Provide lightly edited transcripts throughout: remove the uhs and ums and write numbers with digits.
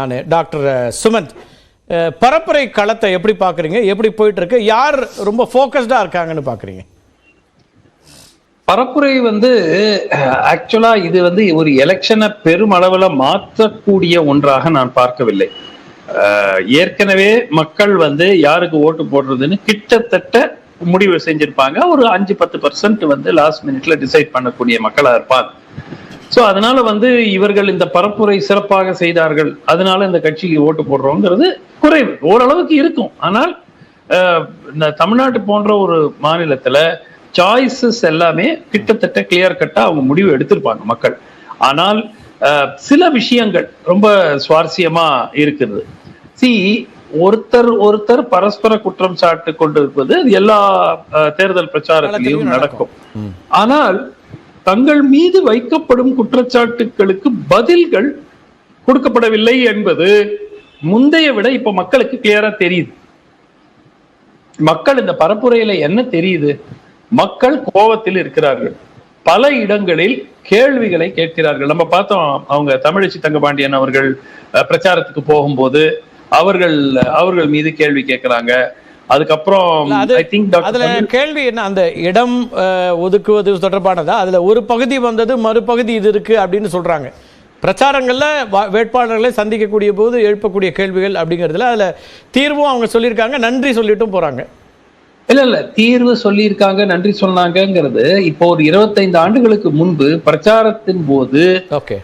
நான் டாக்டர் சுமந்த், பரப்புரை களத்தை எப்படி பார்க்குறீங்க? எப்படி போயிட்டு இருக்கு? யார் ரொம்ப ஃபோக்கஸ்டாக இருக்காங்கன்னு பார்க்குறீங்க? பரப்புரை ஆக்சுவலா இது ஒரு எலெக்ஷனை பெருமளவில் மாற்றக்கூடிய ஒன்றாக நான் பார்க்கவில்லை. ஏற்கனவே மக்கள் யாருக்கு ஓட்டு போடுறதுன்னு கிட்டத்தட்ட முடிவு செஞ்சிருப்பாங்க. ஒரு 5-10% லாஸ்ட் மினிட்ல டிசைட் பண்ணக்கூடிய மக்களா இருப்பாங்க. ஸோ அதனால இவர்கள் இந்த பரப்புரை சிறப்பாக செய்தார்கள், அதனால இந்த கட்சிக்கு ஓட்டு போடுறோங்கிறது குறைவு, ஓரளவுக்கு இருக்கும். ஆனால் இந்த தமிழ்நாட்டு போன்ற ஒரு மாநிலத்துல சாய்ஸஸ் எல்லாமே கிட்டத்தட்ட கிளியர் கட்டா அவங்க முடிவு எடுத்திருப்பாங்க மக்கள். ஆனால் சில விஷயங்கள் ரொம்ப சுவாரஸ்யமா இருக்குது. ஒருத்தர் பரஸ்பர குற்றம் சாட்டு கொண்டிருப்பது எல்லா தேர்தல் பிரச்சாரத்திலையும் நடக்கும். ஆனால் தங்கள் மீது வைக்கப்படும் குற்றச்சாட்டுகளுக்கு பதில்கள் கொடுக்கப்படவில்லை என்பது முந்தைய விட இப்ப மக்களுக்கு கிளியரா தெரியுது. மக்கள் இந்த பரப்புரையில என்ன தெரியுது? மக்கள் கோபத்தில் இருக்கிறார்கள். பல இடங்களில் கேள்விகளை கேட்கிறார்கள். நம்ம பார்த்தோம், அவங்க தமிழச்சி தங்கபாண்டியன் அவர்கள் பிரச்சாரத்துக்கு போகும்போது அவர்கள் மீது கேள்வி கேட்கிறாங்க. அதுக்கப்புறம் அதுல கேள்வி என்ன, அந்த இடம் ஒதுக்குவது தொடர்பானதா? அதுல ஒரு பகுதி வந்தது, மறுபகுதி இது இருக்கு அப்படின்னு சொல்றாங்க. பிரச்சாரங்கள்ல வேட்பாளர்களை சந்திக்கக்கூடிய போது எழுப்பக்கூடிய கேள்விகள் அப்படிங்கிறதுல அதுல தீர்வும் அவங்க சொல்லியிருக்காங்க, நன்றி சொல்லிட்டும் போறாங்க. இல்ல தீர்வு சொல்லியிருக்காங்க, நன்றி சொன்னாங்கிறது இப்போ ஒரு 25 ஆண்டுகளுக்கு முன்பு பிரச்சாரத்தின் போது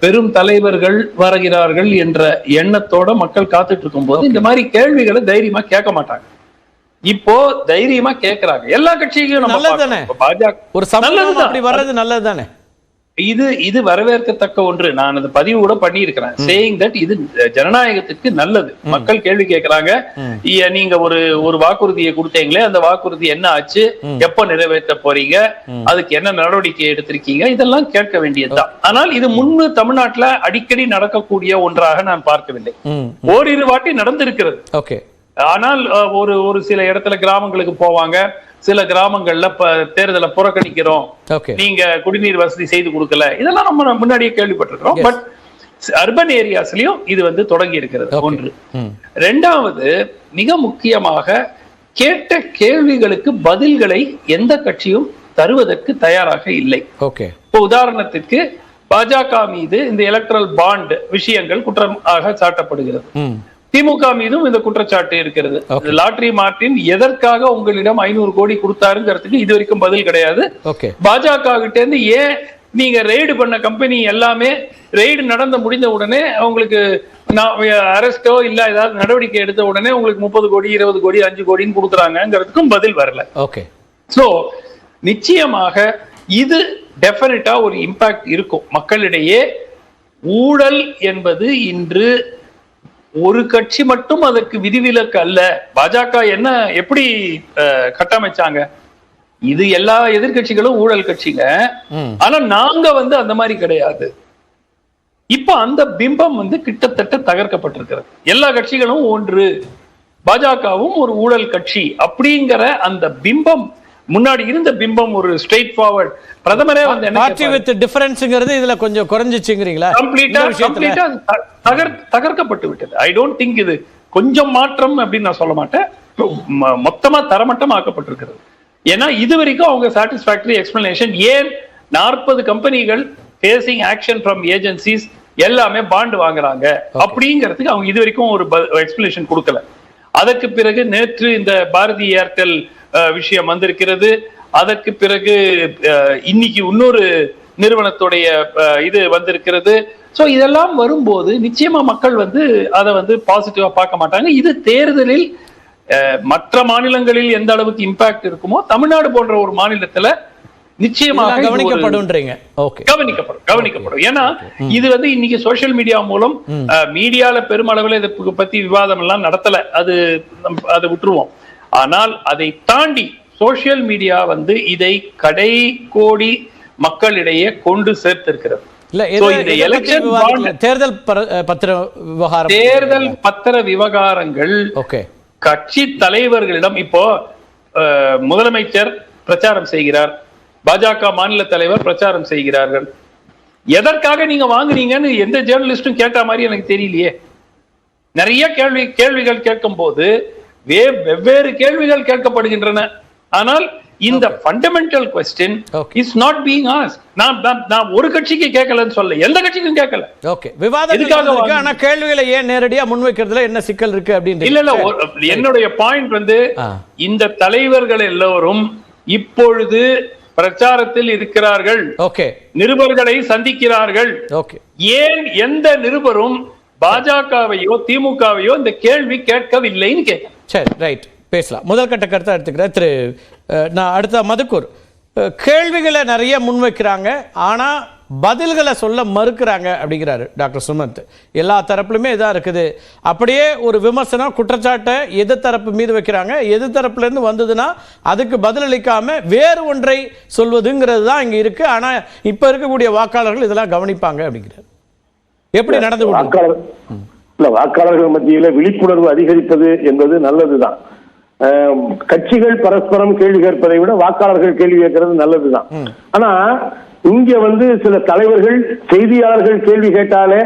பெரும் தலைவர்கள் வருகிறார்கள் என்ற எண்ணத்தோட மக்கள் காத்துட்டு இருக்கும் போது இந்த மாதிரி கேள்விகளை தைரியமா கேட்க மாட்டாங்க. இப்போ தைரியமா கேட்கிறாங்க. எல்லா கட்சிகளும் ஒரு சமூகம் அப்படி வர்றது நல்லதுதானே. இது வரவேற்கத்தக்க ஒன்று. நான் அந்த பதிவு கூட பண்ணியிருக்கிறேன், சேயிங் தட் இது ஜனநாயகத்திற்கு நல்லது. மக்கள் கேள்வி கேட்கிறாங்க. நீங்க ஒரு வாக்குறுதியை கொடுத்தீங்களே, அந்த வாக்குறுதி என்ன ஆச்சு, எப்ப நிறைவேற்ற போறீங்க, அதுக்கு என்ன நடவடிக்கை எடுத்திருக்கீங்க, இதெல்லாம் கேட்க வேண்டியதுதான். ஆனால் இது முன்பு தமிழ்நாட்டுல அடிக்கடி நடக்கக்கூடிய ஒன்றாக நான் பார்க்கவில்லை. ஓரிரு வாட்டி நடந்திருக்கிறது. ஆனால் ஒரு சில இடத்துல கிராமங்களுக்கு போவாங்க, சில கிராமங்கள்ல தேர்தலை புறக்கணிக்கிறோம், நீங்க குடிநீர் வசதி செய்து கொடுக்கல, இதெல்லாம் நம்ம முன்னாடியே கேள்விப்பட்டிருக்கிறோம். பட் அர்பன் ஏரியாஸ்லயும் இது தொடங்கி இருக்கிறது. ஒன்று. ரெண்டாவது, மிக முக்கியமாக கேட்ட கேள்விகளுக்கு பதில்களை எந்த கட்சியும் தருவதற்கு தயாராக இல்லை. இப்போ உதாரணத்திற்கு பாஜக மீது இந்த எலக்ட்ரல் பாண்ட் விஷயங்கள் குற்றமாக சாட்டப்படுகிறது. திமுக மீதும் இந்த குற்றச்சாட்டு இருக்கிறது. லாட்டரி மார்ட்டின் எதற்காக உங்களிடம் 500 கோடி கொடுத்தாருங்கிறதுக்கு இது வரைக்கும் பதில் கிடையாது. பாஜக கிட்ட இருந்து ஏன் நீங்க ரெய்டு பண்ண கம்பெனி எல்லாமே ரெய்டு முடிந்த உடனே உங்களுக்கு அரெஸ்டோ இல்ல ஏதாவது நடவடிக்கை எடுத்த உடனே உங்களுக்கு 30 கோடி 20 கோடி 5 கோடின்னு கொடுக்குறாங்கிறதுக்கும் பதில் வரல. சோ நிச்சயமாக இது டெஃபினட்டா ஒரு இம்பாக்ட் இருக்கும் மக்களிடையே. ஊழல் என்பது இன்று ஒரு கட்சி மட்டும் அதற்கு விதிவிலக்கு அல்ல. பாஜக எப்படி கட்டமைச்சாங்க? இது எல்லா எதிர்கட்சிகளும் ஊழல் கட்சிங்க. ஆனா நாங்க அந்த மாதிரி கிடையாது. இப்ப அந்த பிம்பம் கிட்டத்தட்ட தகர்க்கப்பட்டிருக்கிறது. எல்லா கட்சிகளும் ஒன்று, பாஜகவும் ஒரு ஊழல் கட்சி அப்படிங்கிற அந்த பிம்பம், முன்னாடி இருந்த பிம்பம் ஒரு ஸ்ட்ரெயிட் ஃபார்வர்ட் பிரதமரே பார்ட்டி வித் டிஃபரன்ஸ்ங்கிறது இதுல கொஞ்சம் குறைஞ்சிச்சுங்கறீங்களா? கம்ப்ளீட்டா தகர்க்கப்பட்டு விட்டது. ஐ டோன்ட் திங்க் இது கொஞ்சம் மாற்றம் அப்படின்னு நான் சொல்ல மாட்டேன், மொத்தமா தரமட்டம் ஆக்கப்பட்டிருக்கிறது. ஏன்னா இது வரைக்கும் அவங்க சாட்டிஸ்பாக்டரி எக்ஸ்பிளனேஷன், ஏன் 40 கம்பெனிகள் ஃபேசிங் ஆக்ஷன் ஃப்ரம் ஏஜென்சிஸ் எல்லாமே பாண்ட் வாங்குறாங்க அப்படிங்கிறதுக்கு அவங்க இது வரைக்கும் ஒரு எக்ஸ்பிளனேஷன் கொடுக்கல. அதற்கு பிறகு நேற்று இந்த பாரதி ஏர்டெல் விஷயம் வந்திருக்கிறது. அதற்கு பிறகு இன்னைக்கு இன்னொரு நிறுவனத்துடைய இது வந்திருக்கிறது. சோ இதெல்லாம் வரும்போது நிச்சயமா மக்கள் அதை பாசிட்டிவா பார்க்க மாட்டாங்க. இது தேர்தலில் மற்ற மாநிலங்களில் எந்த அளவுக்கு இம்பாக்ட் இருக்குமோ தமிழ்நாடு போன்ற ஒரு மாநிலத்துல நிச்சயமாக கவனிக்கப்படும். ஏன்னா இது இன்னைக்கு சோசியல் மீடியா மூலம் மீடியால பெருமளவில் இதை பத்தி விவாதம் எல்லாம் நடத்தல, அதை விட்டுருவோம். ஆனால் அதை தாண்டி சோசியல் மீடியா இதை கடைக்கோடி மக்களிடையே கொண்டு சேர்த்திருக்கிறது. தேர்தல் பத்திர விவகாரங்கள் கட்சி தலைவர்களிடம் இப்போ முதலமைச்சர் பிரச்சாரம் செய்கிறார், பாஜக மாநில தலைவர் பிரச்சாரம் செய்கிறார்கள். எதற்காக நீங்க வாங்குறீங்கன்னு எந்த ஜேர்னலிஸ்டும் கேட்ட மாதிரி எனக்கு தெரியலையே. நிறைய கேள்விகள் கேட்கும் போது வெவ்வேறு கேள்விகள் கேட்கப்படுகின்றன. ஆனால் இந்த fundamental question is not being asked. நான் ஒரு கட்சிக்கு கேட்கலன்னு சொல்ல, எந்த கட்சிக்கும் கேட்கல. ஓகே, விவாதம் இருக்கு. ஆனா கேள்விகளை ஏன் நேரடியா முன்வைக்கிறதுல என்ன சிக்கல் இருக்கு அப்படின்னு இல்ல என்னுடைய பாயிண்ட் இந்த தலைவர்கள் எல்லோரும் இப்பொழுது பிரச்சாரத்தில் இருக்கிறார்கள். ஓகே, நிருபர்களை சந்திக்கிறார்கள். ஓகே, ஏன் எந்த நிருபரும் பாஜகவையோ திமுகவையோ இந்த கேள்வி கேட்கவில்லைன்னு கேட்க. சரி, ரைட், பேசலாம். முதல் கட்ட கருத்தை எடுத்துக்கிறேன் திரு. நான் அடுத்த மதுக்கூர். கேள்விகளை நிறைய முன்வைக்கிறாங்க, ஆனா பதில்களை சொல்ல மறுக்கிறாங்க அப்படிங்கிறாரு டாக்டர் சுமந்த். எல்லா தரப்புலுமே இதான் இருக்குது. அப்படியே ஒரு விமர்சனம் குற்றச்சாட்டை எது தரப்பு மீது வைக்கிறாங்க, எது தரப்புல இருந்து வந்ததுன்னா அதுக்கு பதிலளிக்காம வேறு ஒன்றை சொல்வதுங்கிறது தான் இங்க இருக்கு. ஆனா இப்ப இருக்கக்கூடிய வாக்காளர்கள் இதெல்லாம் கவனிப்பாங்க அப்படிங்கிறார். எப்படி நடந்து வாக்காளர்கள் மத்தியில விழிப்புணர்வு அதிகரிப்பது என்பது நல்லதுதான். கட்சிகள் பரஸ்பரம் கேள்வி கேட்பதை விட வாக்காளர்கள் கேள்வி கேட்கிறது நல்லதுதான். ஆனா இங்க சில தலைவர்கள் செய்தியாளர்கள் கேள்வி கேட்டாலே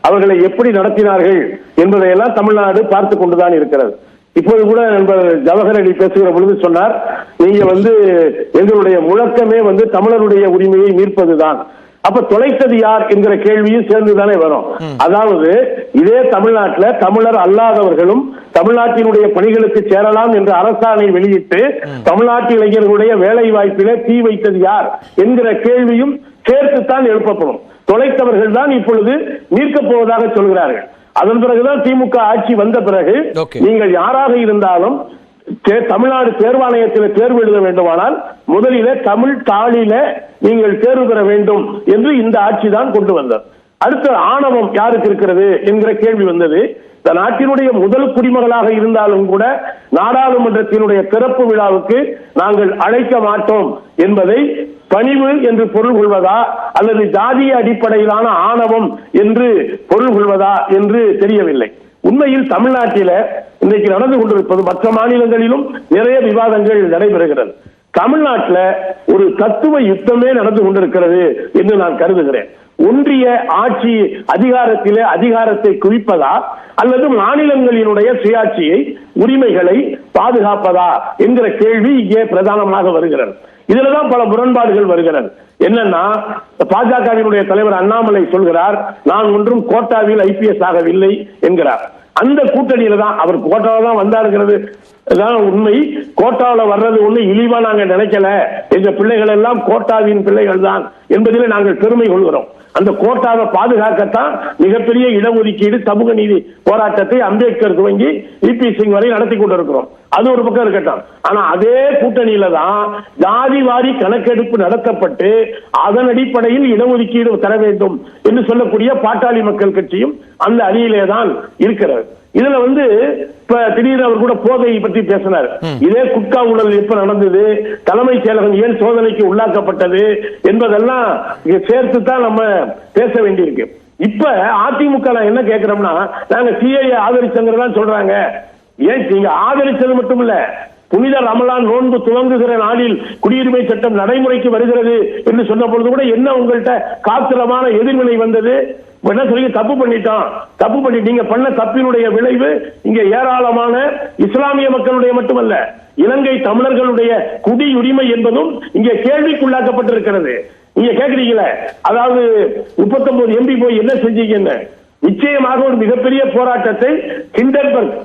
அவர்களை எப்படி நடத்தினார்கள் என்பதையெல்லாம் தமிழ்நாடு பார்த்து கொண்டுதான் இருக்கிறது. இப்போது கூட நண்பர் ஜவஹர் அலி பேசுகிற பொழுது சொன்னார், நீங்க எங்களுடைய முழக்கமே தமிழருடைய உரிமையை மீட்பதுதான். அப்ப தொலைத்தது யார் என்கிற கேள்வியும் சேர்ந்துதானே வரும். அதாவது இதே தமிழ்நாட்டில் தமிழர் அல்லாதவர்களும் தமிழ்நாட்டினுடைய பணிகளுக்கு சேரலாம் என்று அரசாணை வெளியிட்டு தமிழ்நாட்டு இளைஞர்களுடைய வேலை வாய்ப்பிலே தீ வைத்தது யார் என்கிற கேள்வியும் சேர்த்துத்தான் எழுப்பப்படும். தொலைத்தவர்கள் தான் இப்பொழுது மீட்கப் போவதாக சொல்கிறார்கள். அதன் பிறகுதான் திமுக ஆட்சி வந்த பிறகு நீங்கள் யாராக இருந்தாலும் தமிழ்நாடு தேர்வாணையத்தில் தேர்வு எழுத வேண்டுமானால் முதலிலே தமிழ் தாளில நீங்கள் தேர்வு பெற வேண்டும் என்று இந்த ஆட்சி தான் கொண்டு வந்தார். அடுத்த ஆணவம் யாருக்கு இருக்கிறது என்கிற கேள்வி வந்தது. இந்த நாட்டினுடைய முதல் குடிமகளாக இருந்தாலும் கூட நாடாளுமன்றத்தினுடைய திறப்பு விழாவுக்கு நாங்கள் அழைக்க மாட்டோம் என்பதை பணிவு என்று பொருள் கொள்வதா அல்லது ஜாதிய அடிப்படையிலான ஆணவம் என்று பொருள் கொள்வதா என்று தெரியவில்லை. உண்மையில் தமிழ்நாட்டில இன்றைக்கு நடந்து கொண்டிருப்பது மற்ற மாநிலங்களிலும் நிறைய விவாதங்கள் நடைபெறுகிறது. தமிழ்நாட்டில் ஒரு தத்துவ யுத்தமே நடந்து கொண்டிருக்கிறது என்று நான் கருதுகிறேன். ஒன்றிய ஆட்சி அதிகாரத்திலே அதிகாரத்தை குவிப்பதா அல்லது மாநிலங்களினுடைய சுயாட்சியை உரிமைகளை பாதுகாப்பதா என்கிற கேள்வி இங்கே பிரதானமாக வருகிறது. இதுலதான் பல முரண்பாடுகள் வருகிறது. என்னன்னா பாஜகவினுடைய தலைவர் அண்ணாமலை சொல்கிறார், நான் ஒன்றும் கோட்டாவில் ஐபிஎஸ் ஆகவில்லை என்கிறார். அந்த கூட்டணியில தான் அவர் கோட்டாவில் தான் வந்தாருங்கிறது உண்மை. கோட்டாவில் வர்றது ஒண்ணு இழிவா நாங்க நினைக்கல. எங்க பிள்ளைகள் எல்லாம் கோட்டாவின் பிள்ளைகள் தான் என்பதில் நாங்கள் பெருமை கொள்கிறோம். அந்த கோட்டாவை பாதுகாக்கத்தான் மிகப்பெரிய இடஒதுக்கீடு சமூக நீதி போராட்டத்தை அம்பேத்கர் துவங்கி இபி சிங் வரை நடத்தி கொண்டிருக்கிறோம். அது ஒரு பக்கம் இருக்கட்டும். ஆனா அதே கூட்டணியில தான் ஜாதி வாரி கணக்கெடுப்பு நடத்தப்பட்டு அதன் அடிப்படையில் இடஒதுக்கீடு தர வேண்டும் என்று சொல்லக்கூடிய பாட்டாளி மக்கள் கட்சியும் அந்த அணியிலே தான் இருக்கிறது. இதுல இப்ப திடீர்னு அவர் கூட போதை பற்றி பேசினார். இதே குட்கா ஊழல் எப்ப நடந்தது, தலைமைச் செயலகம் ஏன் சோதனைக்கு உள்ளாக்கப்பட்டது என்பதெல்லாம் சேர்த்து தான் நம்ம பேச வேண்டியிருக்கு. இப்ப அதிமுக என்ன கேட்கிறோம்னா, நாங்க சிஏஏ ஆதரிச்சங்கிறதா சொல்றாங்க. ஏன் நீங்க ஆதரிச்சது மட்டும் இல்ல, புனித ரமலான் நோன்பு துவங்குகிற நாளில் குடியுரிமை சட்டம் நடைமுறைக்கு வருகிறது என்று சொன்ன பொழுது கூட என்ன உங்கள்கிட்ட காத்திரமான எதிர்வினை வந்தது? என்ன சொல்லி தப்பு பண்ணிட்டோம், தப்பு பண்ணி நீங்க பண்ண தப்பினுடைய விளைவு இங்க ஏராளமான இஸ்லாமிய மக்களுடைய மட்டுமல்ல இலங்கை தமிழர்களுடைய குடியுரிமை என்பதும் இங்கே கேள்விக்குள்ளாக்கப்பட்டிருக்கிறது. நீங்க கேக்குறீங்களே, அதாவது 39 எம்பி போய் என்ன செஞ்சீங்கன்னு. நிச்சயமாக ஒரு மிகப்பெரிய போராட்டத்தை ஹிண்டன்பர்க்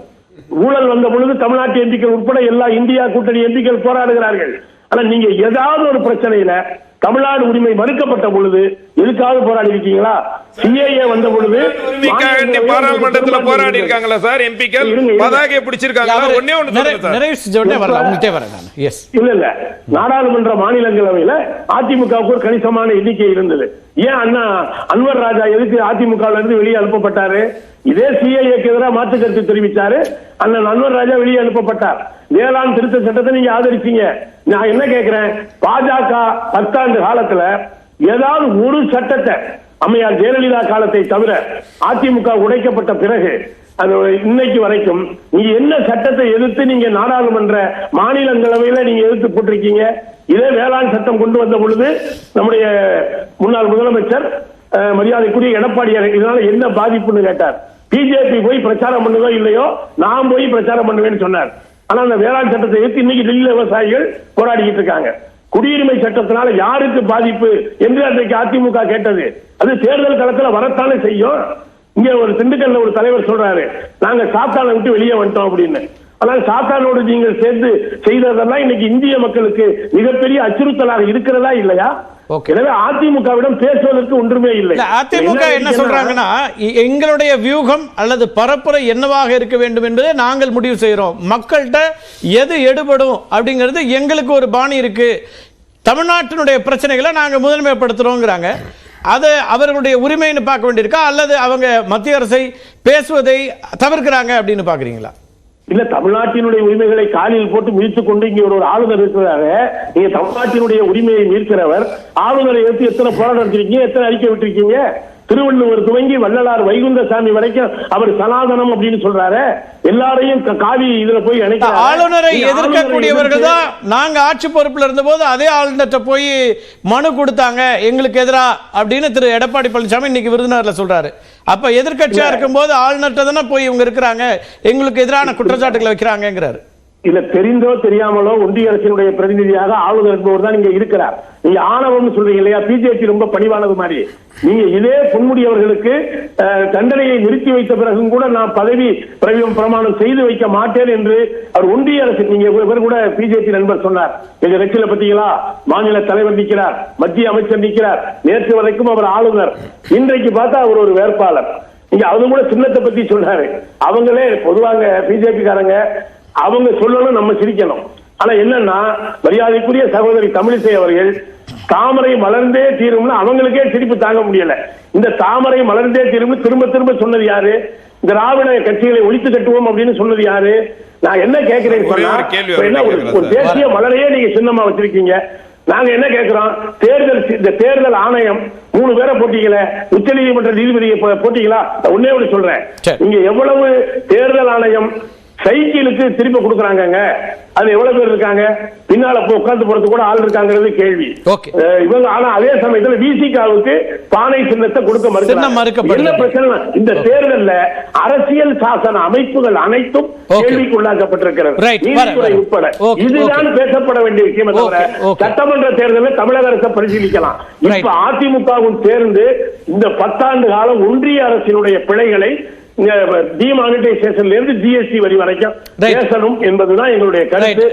ஊழல் வந்த பொழுது தமிழ்நாட்டு எம்பிக்கள் உட்பட எல்லா இந்தியா கூட்டணி எம்பிக்கள் போராடுகிறார்கள். ஆனா நீங்க ஏதாவது ஒரு பிரச்சனையில தமிழ்நாடு உரிமை மறுக்கப்பட்ட பொழுது எதுக்காக போராடி இருக்கீங்களா? சிஏஏ வந்த பொழுது பாராளுமன்றத்தில் போராடி இருக்காங்களா சார் எம்பிக்கள்? பதாகையை பிடிச்சிருக்காங்களா? ஒண்ணே இல்ல நாடாளுமன்ற மாநிலங்களவையில அதிமுகவுக்கு ஒரு கணிசமான எண்ணிக்கை இருந்தது. ஏன் அண்ணா அன்வர் ராஜா எதுக்கு அதிமுக இருந்து வெளியே அனுப்பப்பட்டாரு? இதே சிஏஏக்கு எதிராக மாற்று கருத்து தெரிவித்தாரு. அண்ணன் அன்வர் ராஜா வெளியே அனுப்பப்பட்டார். வேளாண் திருத்த சட்டத்தை நீங்க ஆதரிச்சீங்க. நான் என்ன கேட்கிறேன், பாஜக 10 ஆண்டு காலத்துல ஏதாவது ஒரு சட்டத்தை அம்மையார் ஜெயலலிதா காலத்தை தவிர அதிமுக உடைக்கப்பட்ட பிறகு இன்னைக்கு வரைக்கும் நீங்க என்ன சட்டத்தை எதிர்த்து நீங்க நாடாளுமன்ற மாநிலங்களவையில நீங்க எதிர்த்து போட்டிருக்கீங்க? இதே வேளாண் சட்டம் கொண்டு வந்த பொழுது நம்முடைய முன்னாள் முதலமைச்சர் மரியாதைக்குரிய எடப்பாடியார் இதனால என்ன பாதிப்புன்னு கேட்டார். பிஜேபி போய் பிரச்சாரம் பண்ணுதோ இல்லையோ நான் போய் பிரச்சாரம் பண்ணுவேன்னு சொன்னார். ஆனா அந்த வேளாண் சட்டத்தை எடுத்து இன்னைக்கு டெல்லியில விவசாயிகள் போராடிக்கிட்டு இருக்காங்க. குடியுரிமை சட்டத்தினால யாருக்கு பாதிப்பு என்று அன்றைக்கு அதிமுக கேட்டது. அது தேர்தல் களத்துல வரத்தானே செய்யும். இங்க ஒரு திண்டுக்கல்ல ஒரு தலைவர் சொல்றாரு, நாங்க சாத்தானை விட்டு வெளியே வந்துட்டோம் அப்படின்னு. ஆனால் சாத்தானோடு நீங்கள் சேர்ந்து செய்ததெல்லாம் இன்னைக்கு இந்திய மக்களுக்கு மிகப்பெரிய அச்சுறுத்தலாக இருக்கிறதா இல்லையா? எனவே அதிமுகவிடம் பேசுவதற்கு ஒன்றுமே இல்லை. அதிமுக என்ன சொல்றாங்கன்னா, எங்களுடைய வியூகம் அல்லது பரப்புரை என்னவாக இருக்க வேண்டும் என்பதை நாங்கள் முடிவு செய்யறோம். மக்கள்கிட்ட எது எடுபடும் அப்படிங்கிறது எங்களுக்கு ஒரு பாணி இருக்கு. தமிழ்நாட்டினுடைய பிரச்சனைகளை நாங்க முதன்மைப்படுத்துறோங்கிறாங்க. அது அவர்களுடைய உரிமைன்னு பார்க்க வேண்டியிருக்கா அல்லது அவங்க மத்திய அரசை பேசுவதை தவிர்க்கிறாங்க அப்படின்னு பாக்குறீங்களா? இல்ல, தமிழ்நாட்டினுடைய உரிமைகளை காலில் போட்டு மிதித்துக் கொண்டு இங்க ஒரு ஆளுநர் இருக்கிறாரு. நீங்க தமிழ்நாட்டினுடைய உரிமையை மீட்கிறவர். ஆளுநரை எடுத்து எத்தனை போராட்டம் எடுத்திருக்கீங்க, எத்தனை அறிக்கை விட்டுருக்கீங்க? திருவள்ளுவர் துவங்கி வள்ளலார் வைகுந்தசாமி வரைக்கும் அவர் சனாதனம் அப்படின்னு சொல்றாரு. எல்லாரையும் காவி இதுல போய் ஆளுநரை எதிர்க்கக்கூடியவர்கள் தான். நாங்க ஆட்சி பொறுப்புல இருந்த போது அதே ஆளுநர்கிட்ட போய் மனு கொடுத்தாங்க எங்களுக்கு எதிரா அப்படின்னு திரு எடப்பாடி பழனிசாமி இன்னைக்கு விருதுநகர்ல சொல்றாரு. அப்ப எதிர்கட்சியா இருக்கும் போது ஆளுநர்கிட்ட தானே போய் இவங்க இருக்கிறாங்க, எங்களுக்கு எதிரான குற்றச்சாட்டுகளை வைக்கிறாங்கிறாரு. இல்ல, தெரிந்தோ தெரியாமலோ ஒன்றிய அரசினுடைய பிரதிநிதியாக ஆளுநர் என்பவர் தான் இங்க இருக்கிறார். நீங்க ஆணவம் சொல்றீங்க இல்லையா, பிஜேபி ரொம்ப பணிவானது மாதிரி. நீங்க இதே பொன்முடியவர்களுக்கு தண்டனையை நிறுத்தி வைத்த பிறகும் கூட நான் பதவி பிரமாணம் செய்து வைக்க மாட்டேன் என்று அவர் ஒன்றிய அரசு, நீங்க இவர் கூட பிஜேபி நண்பர் சொன்னார். எங்க கட்சியில பத்தீங்களா, மாநில தலைவர் நிற்கிறார், மத்திய அமைச்சர் நிற்கிறார், நேற்று வரைக்கும் அவர் ஆளுநர், இன்றைக்கு பார்த்தா அவர் ஒரு வேட்பாளர். நீங்க அது கூட சின்னத்தை பத்தி சொன்னாரு. அவங்களே பொதுவாக பிஜேபி காரங்க அவங்க சொல்லணும், நம்ம சிரிக்கணும். ஆனா என்னன்னா, மரியாதைக்குரிய சகோதரி தமிழிசை அவர்கள் தாமரை மலர்ந்தே தீரும்னு அவங்களுக்கே சிரிப்பு தாங்க முடியல. இந்த தாமரை மலர்ந்தே தீரும் திரும்ப திரும்ப சொன்னது யாரு? திராவிட கட்சிகளை ஒழித்து கட்டுவோம் அப்படின்னு சொன்னது யாரு? நான் என்ன கேட்கிறேன் சொன்னா, ஒரு தேசிய மலரையே நீங்க சின்னமா வச்சிருக்கீங்க. நாங்க என்ன கேட்கிறோம், இந்த தேர்தல் ஆணையம் 3 பேரை போட்டீங்களே, உச்ச நீதிமன்ற நீதிபதியை போட்டீங்களா? ஒன்னே ஒன்று சொல்றேன், நீங்க எவ்வளவு தேர்தல் ஆணையம் சைக்கிளுக்கு திருப்பி கொடுக்கறாங்க, அது எவ்வளவு பேர் இருக்காங்க, பின்னால உட்கார்ந்து போறது கூட ஆள் இருக்காங்கிறது கேள்வி. இவங்க ஆனா அதே சமயத்தில் விசிகாவுக்கு பானை சின்னத்தை கொடுக்க மறுக்கிறாங்க. என்ன பிரச்சனை? இந்த தேர்தல்ல அரசியல் சாசன அமைப்புகள் அனைத்தும் கேள்விக்குள்ளாக்கப்பட்டிருக்கிறது, நீதித்துறை உட்பட. இதுதான் பேசப்பட வேண்டிய விஷயம். சட்டமன்ற தேர்தலில் தமிழக அரசை பரிசீலிக்கலாம். இப்ப அதிமுகவும் சேர்ந்து இந்த 10 ஆண்டு காலம் ஒன்றிய அரசினுடைய பிழைகளை டிமானிட்டைசேஷன்ல இருந்து ஜிஎஸ்டி வரி வரைக்கும் பேசணும் என்பதுதான் எங்களுடைய கருத்து.